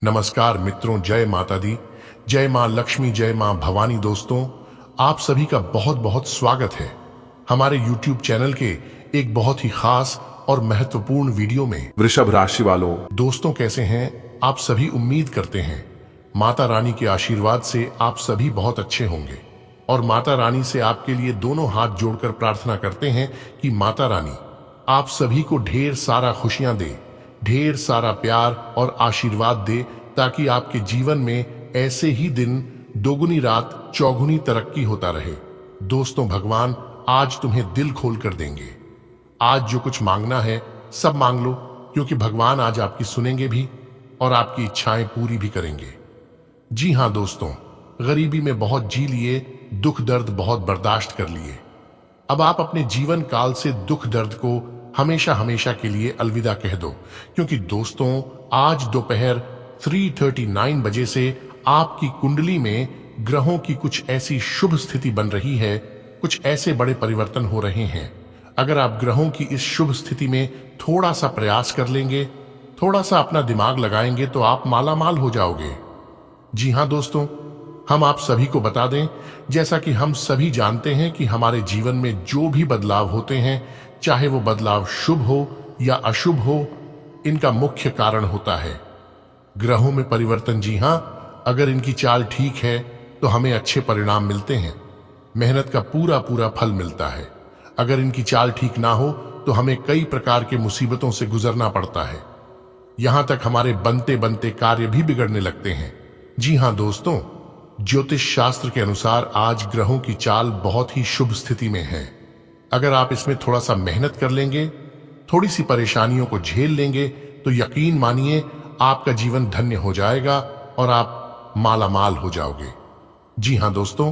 नमस्कार मित्रों, जय माता दी, जय मां लक्ष्मी, जय मां भवानी। दोस्तों, आप सभी का बहुत बहुत स्वागत है हमारे YouTube चैनल के एक बहुत ही खास और महत्वपूर्ण वीडियो में। वृषभ राशि वालों, दोस्तों, कैसे हैं आप सभी? उम्मीद करते हैं माता रानी के आशीर्वाद से आप सभी बहुत अच्छे होंगे और माता रानी से आपके लिए दोनों हाथ जोड़कर प्रार्थना करते हैं कि माता रानी आप सभी को ढेर सारा खुशियां दे, ढेर सारा प्यार और आशीर्वाद दे, ताकि आपके जीवन में ऐसे ही दिन दोगुनी रात चौगुनी तरक्की होता रहे। दोस्तों, भगवान आज तुम्हें दिल खोल कर देंगे। आज जो कुछ मांगना है सब मांग लो, क्योंकि भगवान आज आपकी सुनेंगे भी और आपकी इच्छाएं पूरी भी करेंगे। जी हां दोस्तों, गरीबी में बहुत जी लिए, दुख दर्द बहुत बर्दाश्त कर लिए। अब आप अपने जीवन काल से दुख दर्द को हमेशा हमेशा के लिए अलविदा कह दो, क्योंकि दोस्तों आज दोपहर 3:39 बजे से आपकी कुंडली में ग्रहों की कुछ ऐसी शुभ स्थिति बन रही है, कुछ ऐसे बड़े परिवर्तन हो रहे हैं। अगर आप ग्रहों की इस शुभ स्थिति में थोड़ा सा प्रयास कर लेंगे, थोड़ा सा अपना दिमाग लगाएंगे, तो आप मालामाल हो जाओगे। जी हां दोस्तों, हम आप सभी को बता दें, जैसा कि हम सभी जानते हैं कि हमारे जीवन में जो भी बदलाव होते हैं, चाहे वो बदलाव शुभ हो या अशुभ हो, इनका मुख्य कारण होता है ग्रहों में परिवर्तन। जी हां, अगर इनकी चाल ठीक है तो हमें अच्छे परिणाम मिलते हैं, मेहनत का पूरा पूरा फल मिलता है। अगर इनकी चाल ठीक ना हो तो हमें कई प्रकार के मुसीबतों से गुजरना पड़ता है, यहां तक हमारे बनते बनते कार्य भी बिगड़ने लगते हैं। जी हां दोस्तों, ज्योतिष शास्त्र के अनुसार आज ग्रहों की चाल बहुत ही शुभ स्थिति में है। अगर आप इसमें थोड़ा सा मेहनत कर लेंगे, थोड़ी सी परेशानियों को झेल लेंगे, तो यकीन मानिए आपका जीवन धन्य हो जाएगा और आप मालामाल हो जाओगे। जी हां दोस्तों,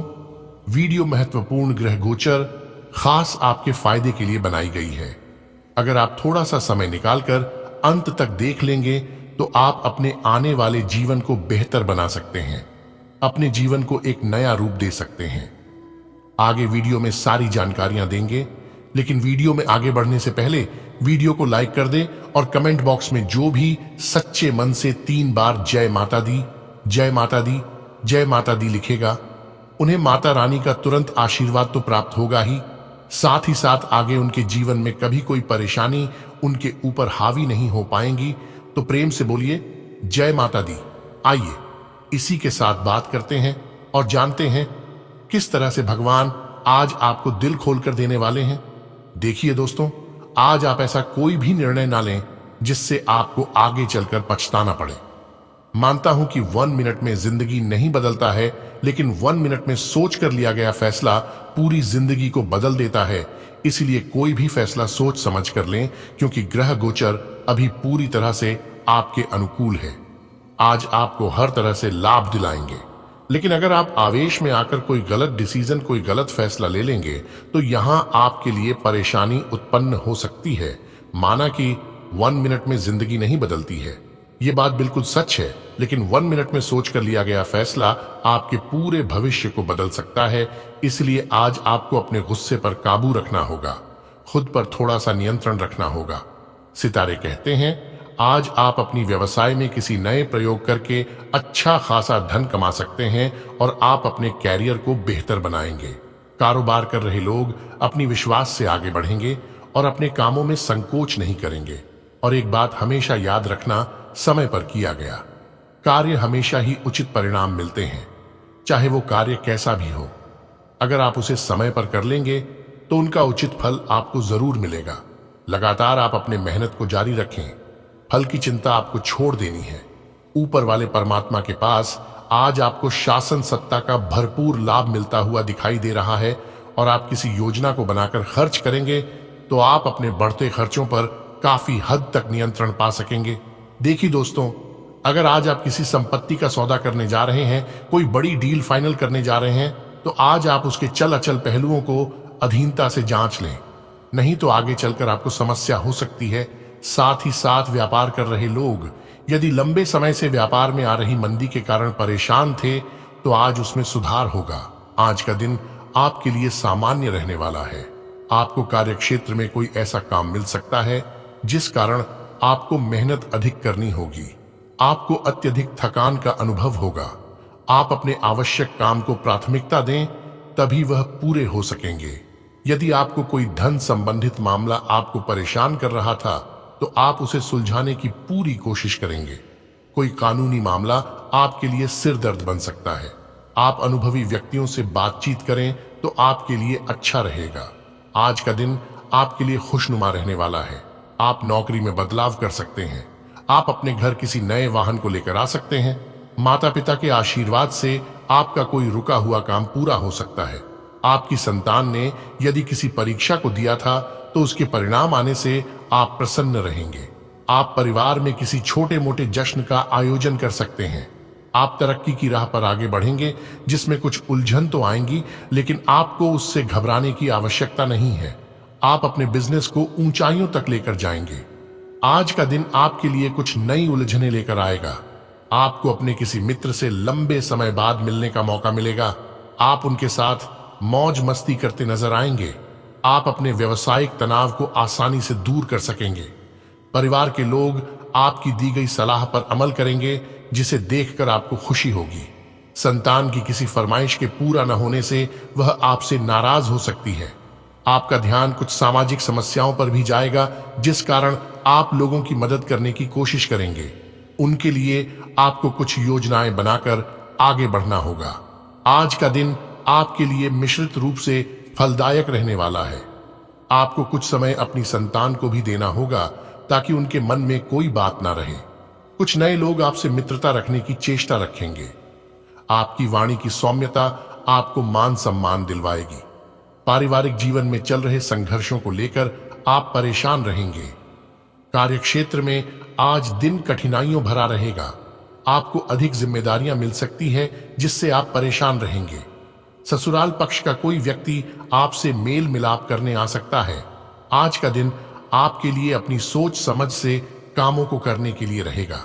वीडियो महत्वपूर्ण ग्रह गोचर खास आपके फायदे के लिए बनाई गई है। अगर आप थोड़ा सा समय निकालकर अंत तक देख लेंगे तो आप अपने आने वाले जीवन को बेहतर बना सकते हैं, अपने जीवन को एक नया रूप दे सकते हैं। आगे वीडियो में सारी जानकारियां देंगे, लेकिन वीडियो में आगे बढ़ने से पहले वीडियो को लाइक कर दें और कमेंट बॉक्स में जो भी सच्चे मन से 3 बार जय माता दी, जय माता दी, जय माता दी लिखेगा, उन्हें माता रानी का तुरंत आशीर्वाद तो प्राप्त होगा ही, साथ ही साथ आगे उनके जीवन में कभी कोई परेशानी उनके ऊपर हावी नहीं हो पाएंगी। तो प्रेम से बोलिए जय माता दी। आइए इसी के साथ बात करते हैं और जानते हैं किस तरह से भगवान आज आपको दिल खोलकर देने वाले हैं। देखिए दोस्तों, आज आप ऐसा कोई भी निर्णय ना लें जिससे आपको आगे चलकर पछताना पड़े। मानता हूं कि 1 मिनट में जिंदगी नहीं बदलता है, लेकिन 1 मिनट में सोच कर लिया गया फैसला पूरी जिंदगी को बदल देता है। इसलिए कोई भी फैसला सोच समझ कर लें, क्योंकि ग्रह गोचर अभी पूरी तरह से आपके अनुकूल है। आज आपको हर तरह से लाभ दिलाएंगे, लेकिन अगर आप आवेश में आकर कोई गलत डिसीजन, कोई गलत फैसला ले लेंगे तो यहां आपके लिए परेशानी उत्पन्न हो सकती है। माना कि 1 मिनट में जिंदगी नहीं बदलती है, ये बात बिल्कुल सच है, लेकिन 1 मिनट में सोचकर लिया गया फैसला आपके पूरे भविष्य को बदल सकता है। इसलिए आज आपको अपने गुस्से पर काबू रखना होगा, खुद पर थोड़ा सा नियंत्रण रखना होगा। सितारे कहते हैं आज आप अपनी व्यवसाय में किसी नए प्रयोग करके अच्छा खासा धन कमा सकते हैं और आप अपने कैरियर को बेहतर बनाएंगे। कारोबार कर रहे लोग अपनी विश्वास से आगे बढ़ेंगे और अपने कामों में संकोच नहीं करेंगे। और एक बात हमेशा याद रखना, समय पर किया गया कार्य हमेशा ही उचित परिणाम मिलते हैं, चाहे वो कार्य कैसा भी हो। अगर आप उसे समय पर कर लेंगे तो उनका उचित फल आपको जरूर मिलेगा। लगातार आप अपने मेहनत को जारी रखें, फल की चिंता आपको छोड़ देनी है। ऊपर वाले परमात्मा के पास आज आपको शासन सत्ता का भरपूर लाभ मिलता हुआ दिखाई दे रहा है और आप किसी योजना को बनाकर खर्च करेंगे तो आप अपने बढ़ते खर्चों पर काफी हद तक नियंत्रण पा सकेंगे। देखिए दोस्तों, अगर आज आप किसी संपत्ति का सौदा करने जा रहे हैं, कोई बड़ी डील फाइनल करने जा रहे हैं, तो आज आप उसके चल अचल पहलुओं को अधीनता से जांच लें, नहीं तो आगे चलकर आपको समस्या हो सकती है। साथ ही साथ व्यापार कर रहे लोग यदि लंबे समय से व्यापार में आ रही मंदी के कारण परेशान थे, तो आज उसमें सुधार होगा। आज का दिन आपके लिए सामान्य रहने वाला है। आपको कार्यक्षेत्र में कोई ऐसा काम मिल सकता है जिस कारण आपको मेहनत अधिक करनी होगी। आपको अत्यधिक थकान का अनुभव होगा। आप अपने आवश्यक काम को प्राथमिकता दें, तभी वह पूरे हो सकेंगे। यदि आपको कोई धन संबंधित मामला आपको परेशान कर रहा था, तो आप उसे सुलझाने की पूरी कोशिश करेंगे। कोई कानूनी मामला आपके लिए सिर दर्द बन सकता है। आप अनुभवी व्यक्तियों से बातचीत करें तो आपके लिए अच्छा रहेगा। आज का दिन आपके लिए खुशनुमा रहने वाला है। आप नौकरी में बदलाव कर सकते हैं। आप अपने घर किसी नए वाहन को लेकर आ सकते हैं। माता पिता के आशीर्वाद से आपका कोई रुका हुआ काम पूरा हो सकता है। आपकी संतान ने यदि किसी परीक्षा को दिया था, तो उसके परिणाम आने से आप प्रसन्न रहेंगे। आप परिवार में किसी छोटे मोटे जश्न का आयोजन कर सकते हैं। आप तरक्की की राह पर आगे बढ़ेंगे, जिसमें कुछ उलझन तो आएंगी, लेकिन आपको उससे घबराने की आवश्यकता नहीं है। आप अपने बिजनेस को ऊंचाइयों तक लेकर जाएंगे। आज का दिन आपके लिए कुछ नई उलझनें लेकर आएगा। आपको अपने किसी मित्र से लंबे समय बाद मिलने का मौका मिलेगा। आप उनके साथ मौज मस्ती करते नजर आएंगे। आप अपने व्यवसायिक तनाव को आसानी से दूर कर सकेंगे। परिवार के लोग आपकी दी गई सलाह पर अमल करेंगे, जिसे देखकर आपको खुशी होगी। संतान की किसी फरमाइश के पूरा न होने से वह आपसे नाराज हो सकती है। आपका ध्यान कुछ सामाजिक समस्याओं पर भी जाएगा, जिस कारण आप लोगों की मदद करने की कोशिश करेंगे। उनके लिए आपको कुछ योजनाएं बनाकर आगे बढ़ना होगा। आज का दिन आपके लिए मिश्रित रूप से फलदायक रहने वाला है। आपको कुछ समय अपनी संतान को भी देना होगा, ताकि उनके मन में कोई बात ना रहे। कुछ नए लोग आपसे मित्रता रखने की चेष्टा रखेंगे। आपकी वाणी की सौम्यता आपको मान सम्मान दिलवाएगी। पारिवारिक जीवन में चल रहे संघर्षों को लेकर आप परेशान रहेंगे। कार्यक्षेत्र में आज दिन कठिनाइयों भरा रहेगा। आपको अधिक जिम्मेदारियां मिल सकती है, जिससे आप परेशान रहेंगे। ससुराल पक्ष का कोई व्यक्ति आपसे मेल मिलाप करने आ सकता है। आज का दिन आपके लिए अपनी सोच समझ से कामों को करने के लिए रहेगा।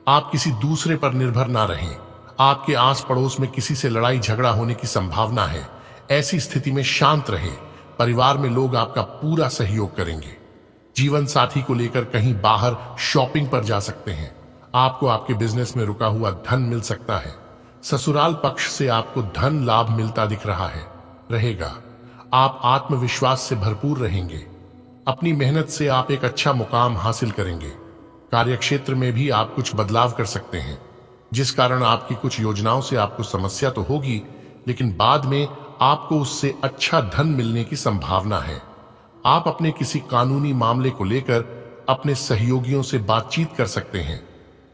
आप किसी दूसरे पर निर्भर ना रहें। आपके आस पड़ोस में किसी से लड़ाई झगड़ा होने की संभावना है। ऐसी स्थिति में शांत रहे। परिवार में लोग आपका पूरा सहयोग करेंगे। जीवन साथी को लेकर कहीं बाहर शॉपिंग पर जा सकते हैं। आपको आपके बिजनेस में रुका हुआ धन मिल सकता है। ससुराल पक्ष से आपको धन लाभ मिलता दिख रहा है रहेगा। आप आत्मविश्वास से भरपूर रहेंगे। अपनी मेहनत से आप एक अच्छा मुकाम हासिल करेंगे। कार्यक्षेत्र में भी आप कुछ बदलाव कर सकते हैं, जिस कारण आपकी कुछ योजनाओं से आपको समस्या तो होगी, लेकिन बाद में आपको उससे अच्छा धन मिलने की संभावना है। आप अपने किसी कानूनी मामले को लेकर अपने सहयोगियों से बातचीत कर सकते हैं।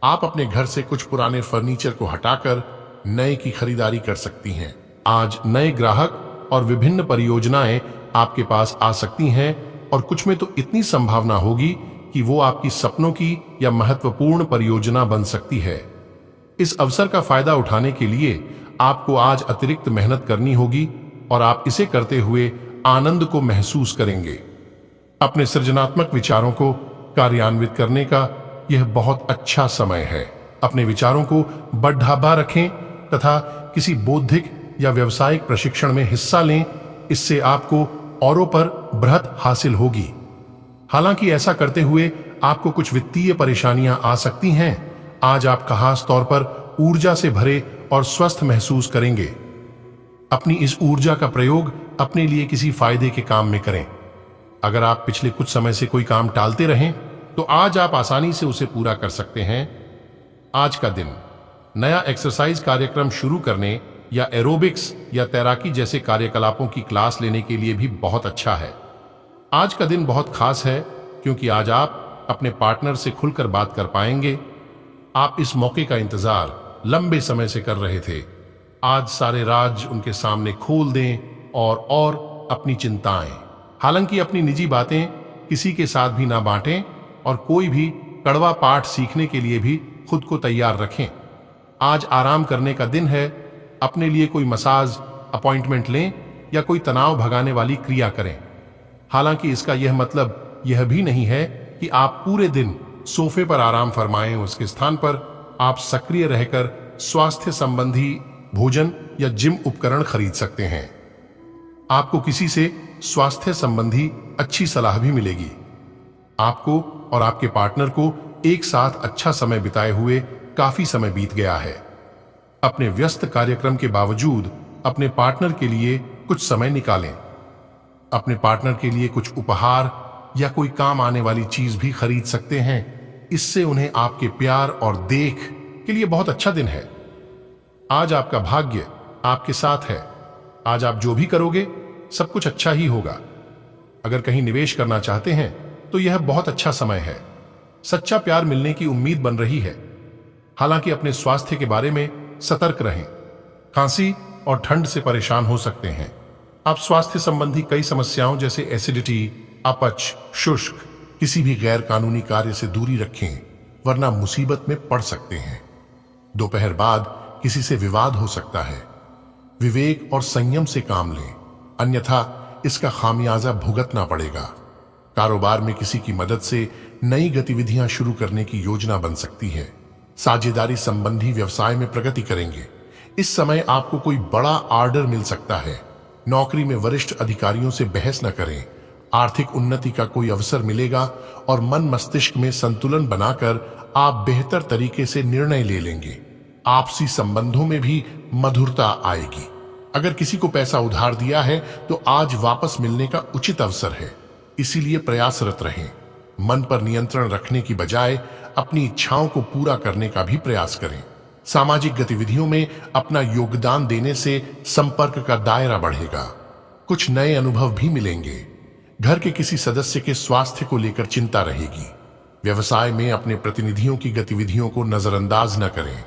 आप अपने घर से कुछ पुराने फर्नीचर को हटाकर नए की खरीदारी कर सकती हैं। आज नए ग्राहक और विभिन्न परियोजनाएं आपके पास आ सकती हैं, और कुछ में तो इतनी संभावना होगी कि वो आपकी सपनों की या महत्वपूर्ण परियोजना बन सकती है। इस अवसर का फायदा उठाने के लिए आपको आज अतिरिक्त मेहनत करनी होगी, और आप इसे करते हुए आनंद को महसूस करेंगे। अपने सृजनात्मक विचारों को कार्यान्वित करने का यह बहुत अच्छा समय है। अपने विचारों को बढ़ावा रखें तथा किसी बौद्धिक या व्यावसायिक प्रशिक्षण में हिस्सा लें। इससे आपको औरों पर बढ़त हासिल होगी। हालांकि ऐसा करते हुए आपको कुछ वित्तीय परेशानियां आ सकती हैं। आज आप खास तौर पर ऊर्जा से भरे और स्वस्थ महसूस करेंगे। अपनी इस ऊर्जा का प्रयोग अपने लिए किसी फायदे के काम में करें। अगर आप पिछले कुछ समय से कोई काम टालते रहें, तो आज आप आसानी से उसे पूरा कर सकते हैं। आज का दिन नया एक्सरसाइज कार्यक्रम शुरू करने या एरोबिक्स या तैराकी जैसे कार्यकलापों की क्लास लेने के लिए भी बहुत अच्छा है। आज का दिन बहुत खास है, क्योंकि आज आप अपने पार्टनर से खुलकर बात कर पाएंगे। आप इस मौके का इंतजार लंबे समय से कर रहे थे। आज सारे राज उनके सामने खोल दें और अपनी चिंताएं, हालांकि अपनी निजी बातें किसी के साथ भी ना बांटें, और कोई भी कड़वा पाठ सीखने के लिए भी खुद को तैयार रखें। आज आराम करने का दिन है। अपने लिए कोई मसाज अपॉइंटमेंट लें या कोई तनाव भगाने वाली क्रिया करें। हालांकि इसका यह मतलब यह भी नहीं है कि आप पूरे दिन सोफे पर आराम फरमाएं। उसके स्थान पर आप सक्रिय रहकर स्वास्थ्य संबंधी भोजन या जिम उपकरण खरीद सकते हैं। आपको किसी से स्वास्थ्य संबंधी अच्छी सलाह भी मिलेगी। आपको और आपके पार्टनर को एक साथ अच्छा समय बिताए हुए काफी समय बीत गया है। अपने व्यस्त कार्यक्रम के बावजूद अपने पार्टनर के लिए कुछ समय निकालें। अपने पार्टनर के लिए कुछ उपहार या कोई काम आने वाली चीज भी खरीद सकते हैं। इससे उन्हें आपके प्यार और देख के लिए बहुत अच्छा दिन है। आज आपका भाग्य आपके साथ है। आज आप जो भी करोगे सब कुछ अच्छा ही होगा। अगर कहीं निवेश करना चाहते हैं तो यह बहुत अच्छा समय है। सच्चा प्यार मिलने की उम्मीद बन रही है। हालांकि अपने स्वास्थ्य के बारे में सतर्क रहें। खांसी और ठंड से परेशान हो सकते हैं। आप स्वास्थ्य संबंधी कई समस्याओं जैसे एसिडिटी, अपच, शुष्क, किसी भी गैर कानूनी कार्य से दूरी रखें, वरना मुसीबत में पड़ सकते हैं। दोपहर बाद किसी से विवाद हो सकता है। विवेक और संयम से काम लें, अन्यथा इसका खामियाजा भुगतना पड़ेगा। कारोबार में किसी की मदद से नई गतिविधियां शुरू करने की योजना बन सकती है। साझेदारी संबंधी व्यवसाय में प्रगति करेंगे। इस समय आपको कोई बड़ा ऑर्डर मिल सकता है। नौकरी में वरिष्ठ अधिकारियों से बहस न करें। आर्थिक उन्नति का कोई अवसर मिलेगा और मन मस्तिष्क में संतुलन बनाकर आप बेहतर तरीके से निर्णय ले लेंगे। आपसी संबंधों में भी मधुरता आएगी। अगर किसी को पैसा उधार दिया है तो आज वापस मिलने का उचित अवसर है। इसीलिए प्रयासरत रहें। मन पर नियंत्रण रखने की बजाय अपनी इच्छाओं को पूरा करने का भी प्रयास करें। सामाजिक गतिविधियों में अपना योगदान देने से संपर्क का दायरा बढ़ेगा। कुछ नए अनुभव भी मिलेंगे। घर के किसी सदस्य के स्वास्थ्य को लेकर चिंता रहेगी। व्यवसाय में अपने प्रतिनिधियों की गतिविधियों को नजरअंदाज न करें।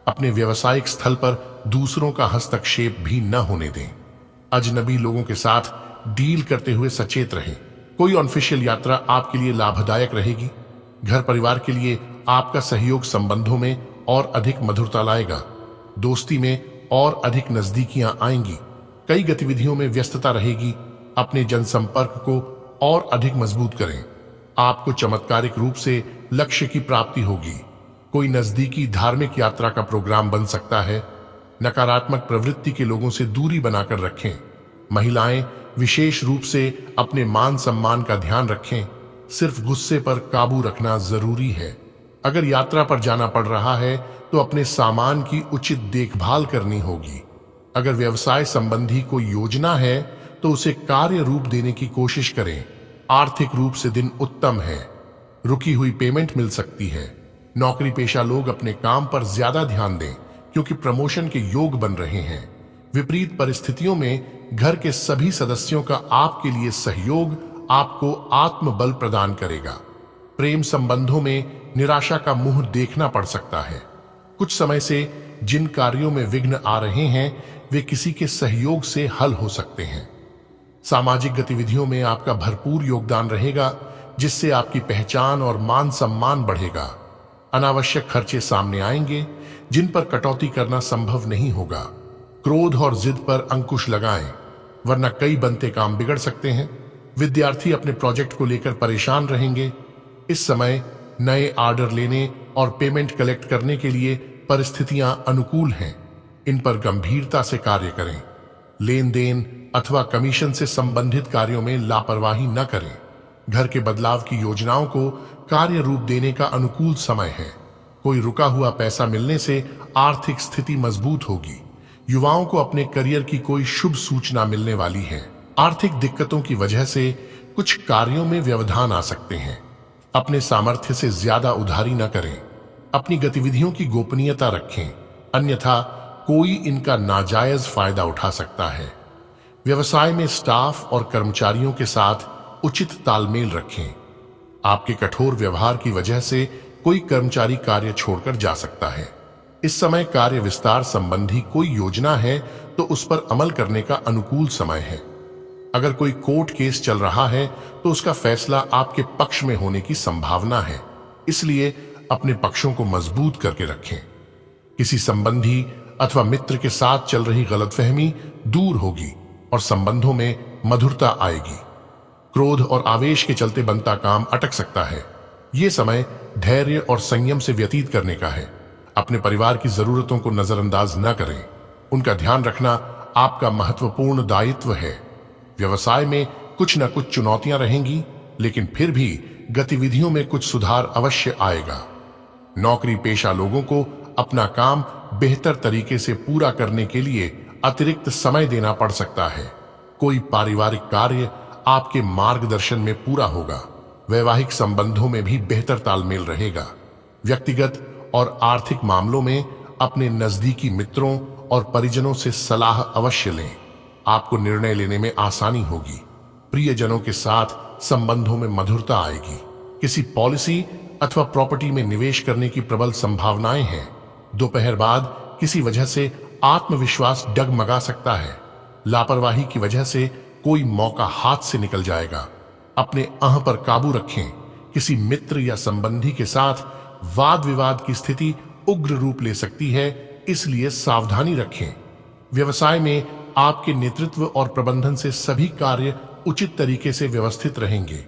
अपने व्यवसायिक स्थल पर दूसरों का हस्तक्षेप भी न होने दें। अजनबी लोगों के साथ डील करते हुए सचेत रहें। कोई ऑफिशियल यात्रा आपके लिए लाभदायक रहेगी। घर परिवार के लिए आपका सहयोग संबंधों में और अधिक मधुरता लाएगा। दोस्ती में और अधिक नजदीकियां आएंगी। कई गतिविधियों में व्यस्तता रहेगी। अपने जनसंपर्क को और अधिक मजबूत करें। आपको चमत्कारिक रूप से लक्ष्य की प्राप्ति होगी। कोई नजदीकी धार्मिक यात्रा का प्रोग्राम बन सकता है। नकारात्मक प्रवृत्ति के लोगों से दूरी बनाकर रखें। महिलाएं विशेष रूप से अपने मान सम्मान का ध्यान रखें। सिर्फ गुस्से पर काबू रखना जरूरी है। अगर यात्रा पर जाना पड़ रहा है तो अपने सामान की उचित देखभाल करनी होगी। अगर व्यवसाय संबंधी कोई योजना है तो उसे कार्य रूप देने की कोशिश करें। आर्थिक रूप से दिन उत्तम है। रुकी हुई पेमेंट मिल सकती है। नौकरी पेशा लोग अपने काम पर ज्यादा ध्यान दें क्योंकि प्रमोशन के योग बन रहे हैं। विपरीत परिस्थितियों में घर के सभी सदस्यों का आपके लिए सहयोग आपको आत्मबल प्रदान करेगा। प्रेम संबंधों में निराशा का मुंह देखना पड़ सकता है। कुछ समय से जिन कार्यों में विघ्न आ रहे हैं वे किसी के सहयोग से हल हो सकते हैं। सामाजिक गतिविधियों में आपका भरपूर योगदान रहेगा, जिससे आपकी पहचान और मान सम्मान बढ़ेगा। अनावश्यक खर्चे सामने आएंगे जिन पर कटौती करना संभव नहीं होगा। क्रोध और जिद पर अंकुश लगाएं, वरना कई बनते काम बिगड़ सकते हैं। विद्यार्थी अपने प्रोजेक्ट को लेकर परेशान रहेंगे। इस समय नए ऑर्डर लेने और पेमेंट कलेक्ट करने के लिए परिस्थितियां अनुकूल हैं। इन पर गंभीरता से कार्य करें। लेन देन अथवा कमीशन से संबंधित कार्यों में लापरवाही न करें। घर के बदलाव की योजनाओं को कार्य रूप देने का अनुकूल समय है। कोई रुका हुआ पैसा मिलने से आर्थिक स्थिति मजबूत होगी। युवाओं को अपने करियर की कोई शुभ सूचना मिलने वाली है। आर्थिक दिक्कतों की वजह से कुछ कार्यों में व्यवधान आ सकते हैं। अपने सामर्थ्य से ज्यादा उधारी न करें। अपनी गतिविधियों की गोपनीयता रखें, अन्यथा कोई इनका नाजायज फायदा उठा सकता है। व्यवसाय में स्टाफ और कर्मचारियों के साथ उचित तालमेल रखें। आपके कठोर व्यवहार की वजह से कोई कर्मचारी कार्य छोड़कर जा सकता है। इस समय कार्य विस्तार संबंधी कोई योजना है तो उस पर अमल करने का अनुकूल समय है। अगर कोई कोर्ट केस चल रहा है तो उसका फैसला आपके पक्ष में होने की संभावना है, इसलिए अपने पक्षों को मजबूत करके रखें। किसी संबंधी अथवा मित्र के साथ चल रही गलतफहमी दूर होगी और संबंधों में मधुरता आएगी। क्रोध और आवेश के चलते बनता काम अटक सकता है। ये समय धैर्य और संयम से व्यतीत करने का है। अपने परिवार की जरूरतों को नजरअंदाज न करें। उनका ध्यान रखना आपका महत्वपूर्ण दायित्व है। व्यवसाय में कुछ न कुछ चुनौतियां रहेंगी, लेकिन फिर भी गतिविधियों में कुछ सुधार अवश्य आएगा। नौकरी पेशा लोगों को अपना काम बेहतर तरीके से पूरा करने के लिए अतिरिक्त समय देना पड़ सकता है। कोई पारिवारिक कार्य आपके मार्गदर्शन में पूरा होगा। वैवाहिक संबंधों में भी बेहतर तालमेल रहेगा। व्यक्तिगत और आर्थिक मामलों में अपने नजदीकी मित्रों और परिजनों से सलाह अवश्य लें। आपको निर्णय लेने में आसानी होगी। प्रियजनों के साथ संबंधों में मधुरता आएगी। किसी पॉलिसी अथवा प्रॉपर्टी में निवेश करने की प्रबल संभावनाएं हैं। दोपहर बाद किसी वजह से आत्मविश्वास डगमगा सकता है। लापरवाही की वजह से कोई मौका हाथ से निकल जाएगा। अपने अह पर काबू रखें। किसी मित्र या संबंधी के साथ वाद विवाद की स्थिति उग्र रूप ले सकती है, इसलिए सावधानी रखें। व्यवसाय में आपके नेतृत्व और प्रबंधन से सभी कार्य उचित तरीके से व्यवस्थित रहेंगे।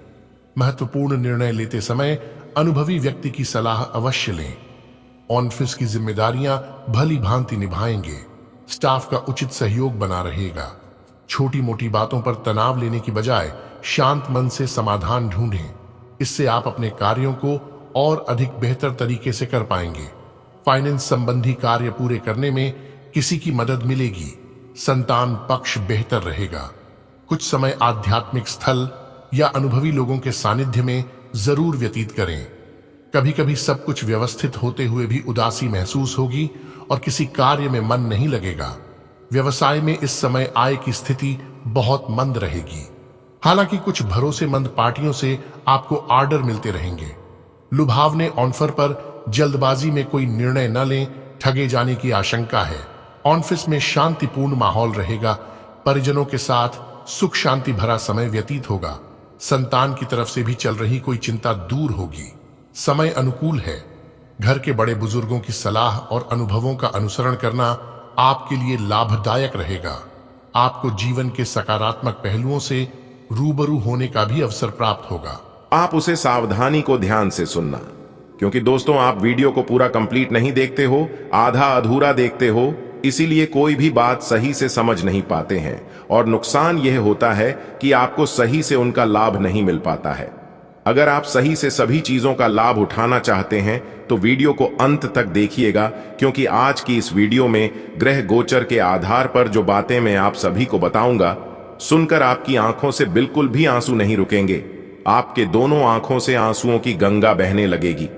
महत्वपूर्ण निर्णय लेते समय अनुभवी व्यक्ति की सलाह अवश्य लें। ऑफिस की जिम्मेदारियां भली भांति निभाएंगे। स्टाफ का उचित सहयोग बना रहेगा। छोटी मोटी बातों पर तनाव लेने की बजाय शांत मन से समाधान ढूंढें। इससे आप अपने कार्यों को और अधिक बेहतर तरीके से कर पाएंगे। फाइनेंस संबंधी कार्य पूरे करने में किसी की मदद मिलेगी। संतान पक्ष बेहतर रहेगा। कुछ समय आध्यात्मिक स्थल या अनुभवी लोगों के सानिध्य में जरूर व्यतीत करें। कभी कभी सब कुछ व्यवस्थित होते हुए भी उदासी महसूस होगी और किसी कार्य में मन नहीं लगेगा। व्यवसाय में इस समय आय की स्थिति बहुत मंद रहेगी। हालांकि कुछ भरोसेमंद पार्टियों से आपको ऑर्डर मिलते रहेंगे। लुभावने ऑफर पर जल्दबाजी में कोई निर्णय न लें, ठगे जाने की आशंका है। ऑफिस में शांतिपूर्ण माहौल रहेगा। परिजनों के साथ सुख शांति भरा समय व्यतीत होगा। संतान की तरफ से भी चल रही कोई चिंता दूर होगी। समय अनुकूल है। घर के बड़े बुजुर्गों की सलाह और अनुभवों का अनुसरण करना आपके लिए लाभदायक रहेगा। आपको जीवन के सकारात्मक पहलुओं से रूबरू होने का भी अवसर प्राप्त होगा। आप उसे सावधानी को ध्यान से सुनना, क्योंकि दोस्तों आप वीडियो को पूरा कंप्लीट नहीं देखते हो, आधा अधूरा देखते हो, इसीलिए कोई भी बात सही से समझ नहीं पाते हैं और नुकसान यह होता है कि आपको सही से उनका लाभ नहीं मिल पाता है। अगर आप सही से सभी चीजों का लाभ उठाना चाहते हैं तो वीडियो को अंत तक देखिएगा, क्योंकि आज की इस वीडियो में ग्रह गोचर के आधार पर जो बातें मैं आप सभी को बताऊंगा, सुनकर आपकी आंखों से बिल्कुल भी आंसू नहीं रुकेंगे। आपके दोनों आंखों से आंसुओं की गंगा बहने लगेगी।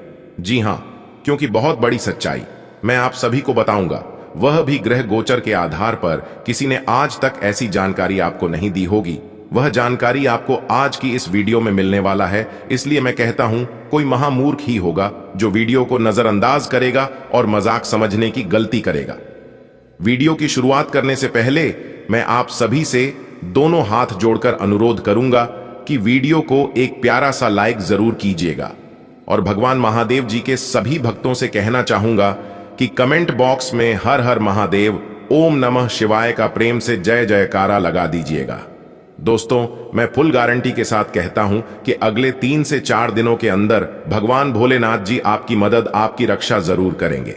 जी हां, क्योंकि बहुत बड़ी सच्चाई मैं आप सभी को बताऊंगा, वह भी ग्रह गोचर के आधार पर। किसी ने आज तक ऐसी जानकारी आपको नहीं दी होगी। वह जानकारी आपको आज की इस वीडियो में मिलने वाला है। इसलिए मैं कहता हूं, कोई महामूर्ख ही होगा जो वीडियो को नजरअंदाज करेगा और मजाक समझने की गलती करेगा। वीडियो की शुरुआत करने से पहले मैं आप सभी से दोनों हाथ जोड़कर अनुरोध करूंगा कि वीडियो को एक प्यारा सा लाइक जरूर कीजिएगा और भगवान महादेव जी के सभी भक्तों से कहना चाहूंगा कि कमेंट बॉक्स में हर हर महादेव, ओम नमः शिवाय का प्रेम से जय जयकारा लगा दीजिएगा। दोस्तों, मैं फुल गारंटी के साथ कहता हूं कि अगले 3 से 4 दिनों के अंदर भगवान भोलेनाथ जी आपकी मदद, आपकी रक्षा जरूर करेंगे।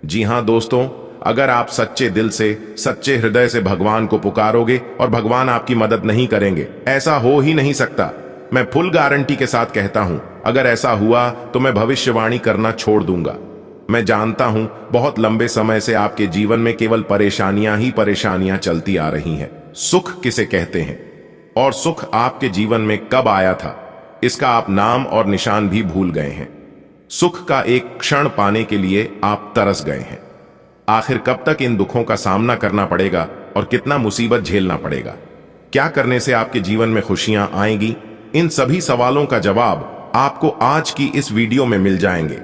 जी हां दोस्तों, अगर आप सच्चे दिल से, सच्चे हृदय से भगवान को पुकारोगे और भगवान आपकी मदद नहीं करेंगे, ऐसा हो ही नहीं सकता। मैं फुल गारंटी के साथ कहता हूं, अगर ऐसा हुआ तो मैं भविष्यवाणी करना छोड़ दूंगा। मैं जानता हूं बहुत लंबे समय से आपके जीवन में केवल परेशानियां ही परेशानियां चलती आ रही हैं। सुख किसे कहते हैं और सुख आपके जीवन में कब आया था, इसका आप नाम और निशान भी भूल गए हैं। सुख का एक क्षण पाने के लिए आप तरस गए हैं। आखिर कब तक इन दुखों का सामना करना पड़ेगा और कितना मुसीबत झेलना पड़ेगा? क्या करने से आपके जीवन में खुशियां आएंगी? इन सभी सवालों का जवाब आपको आज की इस वीडियो में मिल जाएंगे।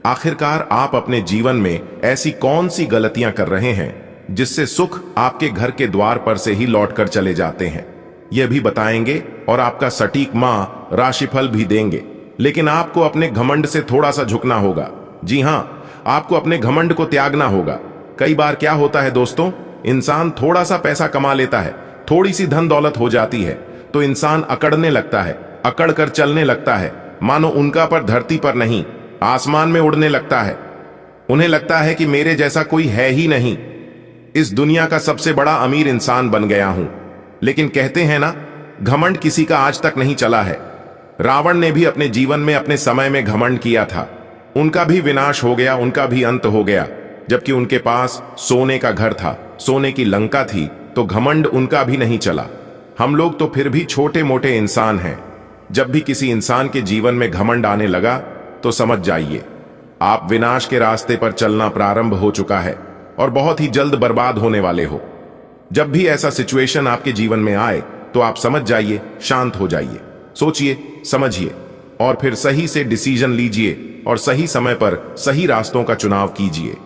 आखिरकार आप अपने जीवन में ऐसी कौन सी गलतियां कर रहे हैं जिससे सुख आपके घर के द्वार पर से ही लौटकर चले जाते हैं, यह भी बताएंगे और आपका सटीक मां राशिफल भी देंगे। लेकिन आपको अपने घमंड से थोड़ा सा झुकना होगा। जी हां, आपको अपने घमंड को त्यागना होगा। कई बार क्या होता है दोस्तों, इंसान थोड़ा सा पैसा कमा लेता है, थोड़ी सी धन दौलत हो जाती है तो इंसान अकड़ने लगता है, अकड़ कर चलने लगता है, मानो उनका पर धरती पर नहीं आसमान में उड़ने लगता है। उन्हें लगता है कि मेरे जैसा कोई है ही नहीं, इस दुनिया का सबसे बड़ा अमीर इंसान बन गया हूं। लेकिन कहते हैं ना, घमंड किसी का आज तक नहीं चला है। रावण ने भी अपने जीवन में, अपने समय में घमंड किया था, उनका भी विनाश हो गया, उनका भी अंत हो गया। जबकि उनके पास सोने का घर था, सोने की लंका थी, तो घमंड उनका भी नहीं चला। हम लोग तो फिर भी छोटे मोटे इंसान हैं। जब भी किसी इंसान के जीवन में घमंड आने लगा तो समझ जाइए आप विनाश के रास्ते पर चलना प्रारंभ हो चुका है और बहुत ही जल्द बर्बाद होने वाले हो। जब भी ऐसा सिचुएशन आपके जीवन में आए तो आप समझ जाइए, शांत हो जाइए, सोचिए, समझिए और फिर सही से डिसीजन लीजिए और सही समय पर सही रास्तों का चुनाव कीजिए।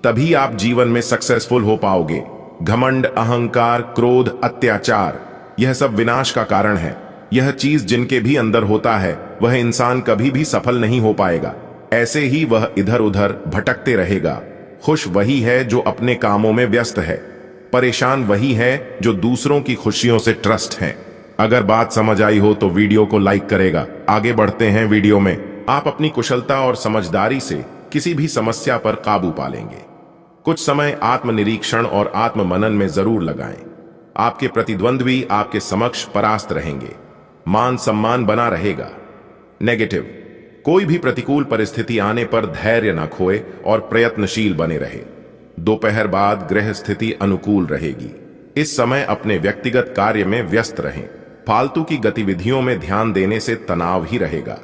तभी आप जीवन में सक्सेसफुल हो पाओगे। घमंड, अहंकार, क्रोध, अत्याचार, यह सब विनाश का कारण है। यह चीज जिनके भी अंदर होता है वह इंसान कभी भी सफल नहीं हो पाएगा। ऐसे ही वह इधर उधर भटकते रहेगा। खुश वही है जो अपने कामों में व्यस्त है, परेशान वही है जो दूसरों की खुशियों से ट्रस्ट है। अगर बात समझ आई हो तो वीडियो को लाइक करेगा। आगे बढ़ते हैं वीडियो में। आप अपनी कुशलता और समझदारी से किसी भी समस्या पर काबू पा लेंगे। कुछ समय आत्मनिरीक्षण और आत्ममनन में जरूर लगाएं। आपके प्रतिद्वंद्वी आपके समक्ष परास्त रहेंगे, मान सम्मान बना रहेगा। नेगेटिव, कोई भी प्रतिकूल परिस्थिति आने पर धैर्य न खोए और प्रयत्नशील बने रहे। दोपहर बाद ग्रह स्थिति अनुकूल रहेगी। इस समय अपने व्यक्तिगत कार्य में व्यस्त रहें। फालतू की गतिविधियों में ध्यान देने से तनाव ही रहेगा।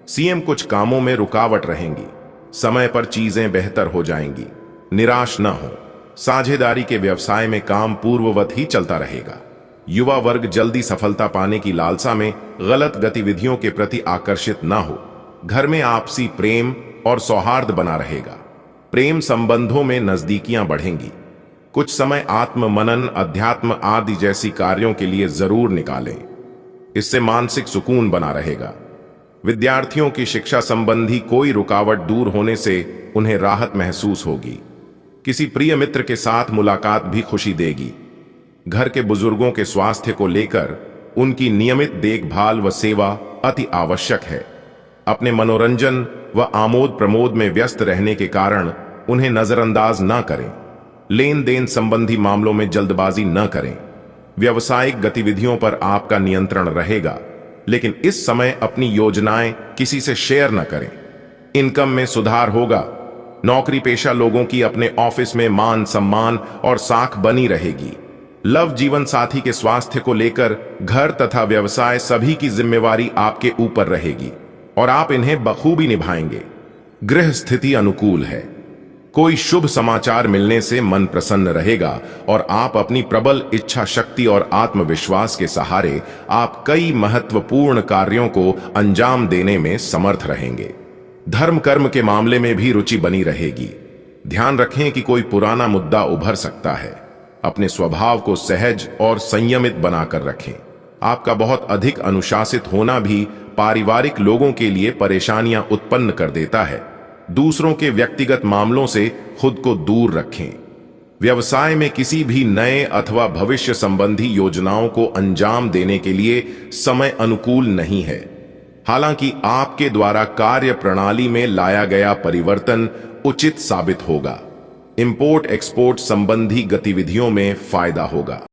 सीएम कुछ कामों में रुकावट रहेंगी। समय पर चीजें बेहतर हो जाएंगी। निराश न हो। साझेदारी के व्यवसाय में काम पूर्ववत ही चलता रहेगा। युवा वर्ग जल्दी सफलता पाने की लालसा में गलत गतिविधियों के प्रति आकर्षित न हो। घर में आपसी प्रेम और सौहार्द बना रहेगा। प्रेम संबंधों में नजदीकियां बढ़ेंगी। कुछ समय आत्म मनन, अध्यात्म आदि जैसी कार्यों के लिए जरूर निकालें। इससे मानसिक सुकून बना रहेगा। विद्यार्थियों की शिक्षा संबंधी कोई रुकावट दूर होने से उन्हें राहत महसूस होगी। किसी प्रिय मित्र के साथ मुलाकात भी खुशी देगी। घर के बुजुर्गों के स्वास्थ्य को लेकर उनकी नियमित देखभाल व सेवा अति आवश्यक है। अपने मनोरंजन व आमोद प्रमोद में व्यस्त रहने के कारण उन्हें नजरअंदाज न करें। लेन देन संबंधी मामलों में जल्दबाजी न करें। व्यावसायिक गतिविधियों पर आपका नियंत्रण रहेगा, लेकिन इस समय अपनी योजनाएं किसी से शेयर न करें। इनकम में सुधार होगा। नौकरी पेशा लोगों की अपने ऑफिस में मान सम्मान और साख बनी रहेगी। लव जीवन साथी के स्वास्थ्य को लेकर घर तथा व्यवसाय सभी की जिम्मेवारी आपके ऊपर रहेगी और आप इन्हें बखूबी निभाएंगे। गृह स्थिति अनुकूल है। कोई शुभ समाचार मिलने से मन प्रसन्न रहेगा और आप अपनी प्रबल इच्छा शक्ति और आत्मविश्वास के सहारे आप कई महत्वपूर्ण कार्यों को अंजाम देने में समर्थ रहेंगे। धर्म कर्म के मामले में भी रुचि बनी रहेगी। ध्यान रखें कि कोई पुराना मुद्दा उभर सकता है। अपने स्वभाव को सहज और संयमित बनाकर रखें। आपका बहुत अधिक अनुशासित होना भी पारिवारिक लोगों के लिए परेशानियां उत्पन्न कर देता है। दूसरों के व्यक्तिगत मामलों से खुद को दूर रखें। व्यवसाय में किसी भी नए अथवा भविष्य संबंधी योजनाओं को अंजाम देने के लिए समय अनुकूल नहीं है। हालांकि आपके द्वारा कार्य प्रणाली में लाया गया परिवर्तन उचित साबित होगा। इंपोर्ट एक्सपोर्ट संबंधी गतिविधियों में फायदा होगा।